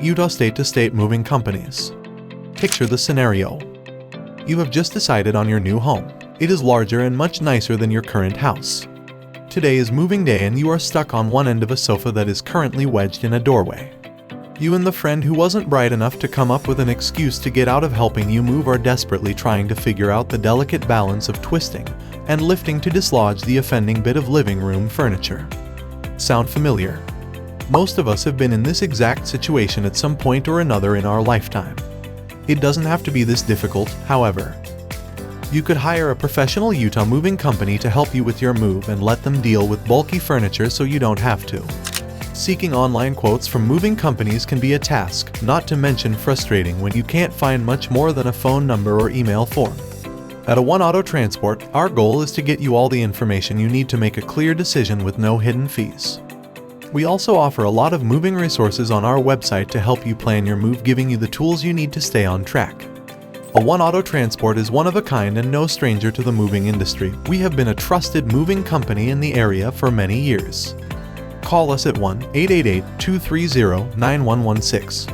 Utah state-to-state moving companies. Picture the scenario. You have just decided on your new home. It is larger and much nicer than your current house. Today is moving day and you are stuck on one end of a sofa that is currently wedged in a doorway. You and the friend who wasn't bright enough to come up with an excuse to get out of helping you move are desperately trying to figure out the delicate balance of twisting and lifting to dislodge the offending bit of living room furniture. Sound familiar? Most of us have been in this exact situation at some point or another in our lifetime. It doesn't have to be this difficult, however. You could hire a professional Utah moving company to help you with your move and let them deal with bulky furniture so you don't have to. Seeking online quotes from moving companies can be a task, not to mention frustrating when you can't find much more than a phone number or email form. At One Auto Transport, our goal is to get you all the information you need to make a clear decision with no hidden fees. We also offer a lot of moving resources on our website to help you plan your move, giving you the tools you need to stay on track. One Auto Transport is one of a kind and no stranger to the moving industry. We have been a trusted moving company in the area for many years. Call us at 1-888-230-9116